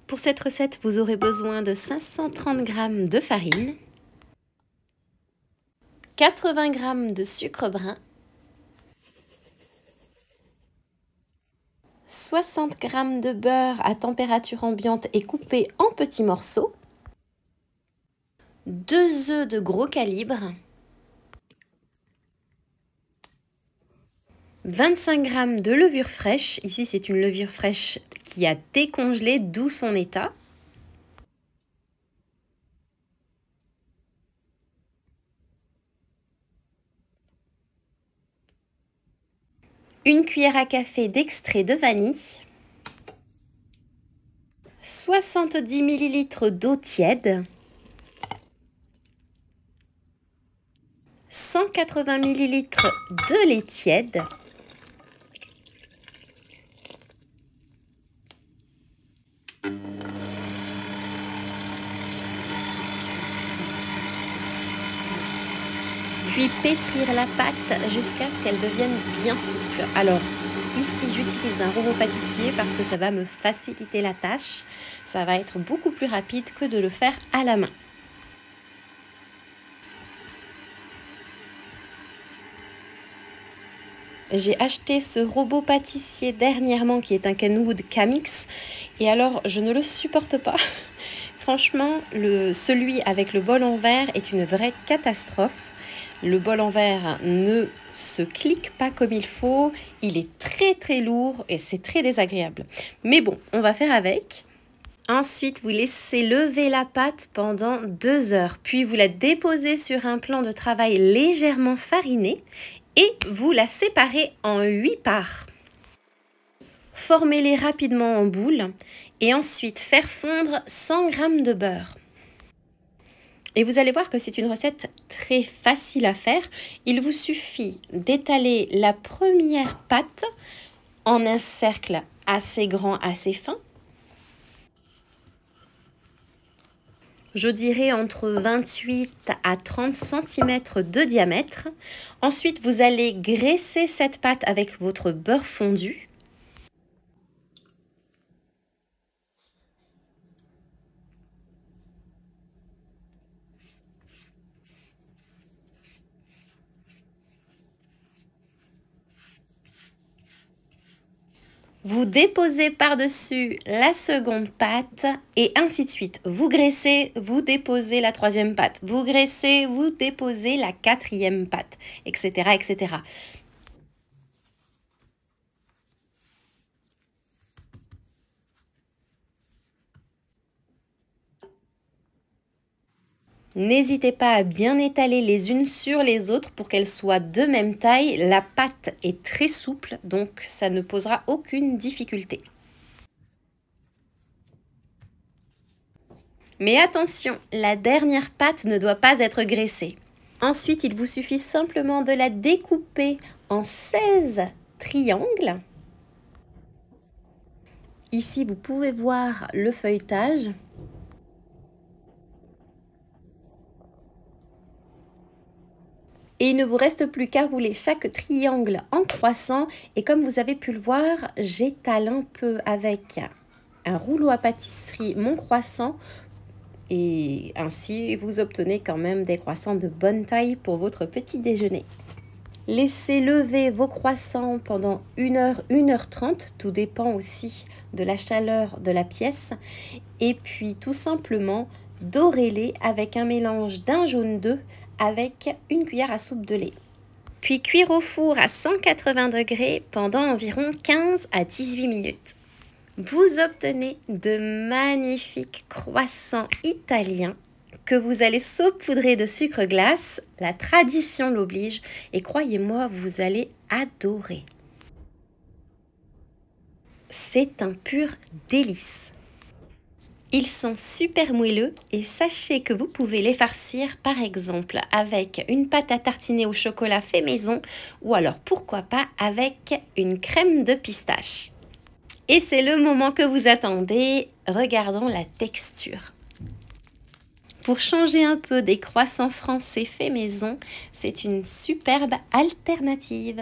Pour cette recette, vous aurez besoin de 530 g de farine, 80 g de sucre brun, 60 g de beurre à température ambiante et coupé en petits morceaux, 2 œufs de gros calibre, 25 g de levure fraîche. Ici, c'est une levure fraîche qui a décongelé, d'où son état. Une cuillère à café d'extrait de vanille. 70 ml d'eau tiède. 180 ml de lait tiède. Puis pétrir la pâte jusqu'à ce qu'elle devienne bien souple. Alors ici j'utilise un robot pâtissier parce que ça va me faciliter la tâche. Ça va être beaucoup plus rapide que de le faire à la main. J'ai acheté ce robot pâtissier dernièrement qui est un Kenwood Camix et alors je ne le supporte pas. Franchement, celui avec le bol en verre est une vraie catastrophe. Le bol en verre ne se clique pas comme il faut, il est très lourd et c'est très désagréable. Mais bon, on va faire avec. Ensuite, vous laissez lever la pâte pendant 2 heures, puis vous la déposez sur un plan de travail légèrement fariné et vous la séparez en 8 parts. Formez-les rapidement en boule et ensuite faire fondre 100 g de beurre. Et vous allez voir que c'est une recette très facile à faire. Il vous suffit d'étaler la première pâte en un cercle assez grand, assez fin. Je dirais entre 28 à 30 cm de diamètre. Ensuite, vous allez graisser cette pâte avec votre beurre fondu. Vous déposez par-dessus la seconde pâte et ainsi de suite. Vous graissez, vous déposez la troisième pâte. Vous graissez, vous déposez la quatrième pâte, etc., etc. N'hésitez pas à bien étaler les unes sur les autres pour qu'elles soient de même taille. La pâte est très souple, donc ça ne posera aucune difficulté. Mais attention, la dernière pâte ne doit pas être graissée. Ensuite, il vous suffit simplement de la découper en 16 triangles. Ici, vous pouvez voir le feuilletage. Et il ne vous reste plus qu'à rouler chaque triangle en croissant. Et comme vous avez pu le voir, j'étale un peu avec un rouleau à pâtisserie mon croissant. Et ainsi, vous obtenez quand même des croissants de bonne taille pour votre petit déjeuner. Laissez lever vos croissants pendant 1 heure, 1h30. Tout dépend aussi de la chaleur de la pièce. Et puis tout simplement, dorez-les avec un mélange d'un jaune d'œuf avec une cuillère à soupe de lait. Puis cuire au four à 180 degrés pendant environ 15 à 18 minutes. Vous obtenez de magnifiques croissants italiens que vous allez saupoudrer de sucre glace. La tradition l'oblige et croyez-moi, vous allez adorer. C'est un pur délice. Ils sont super moelleux et sachez que vous pouvez les farcir par exemple avec une pâte à tartiner au chocolat fait maison ou alors pourquoi pas avec une crème de pistache. Et c'est le moment que vous attendez, regardons la texture. Pour changer un peu des croissants français fait maison, c'est une superbe alternative.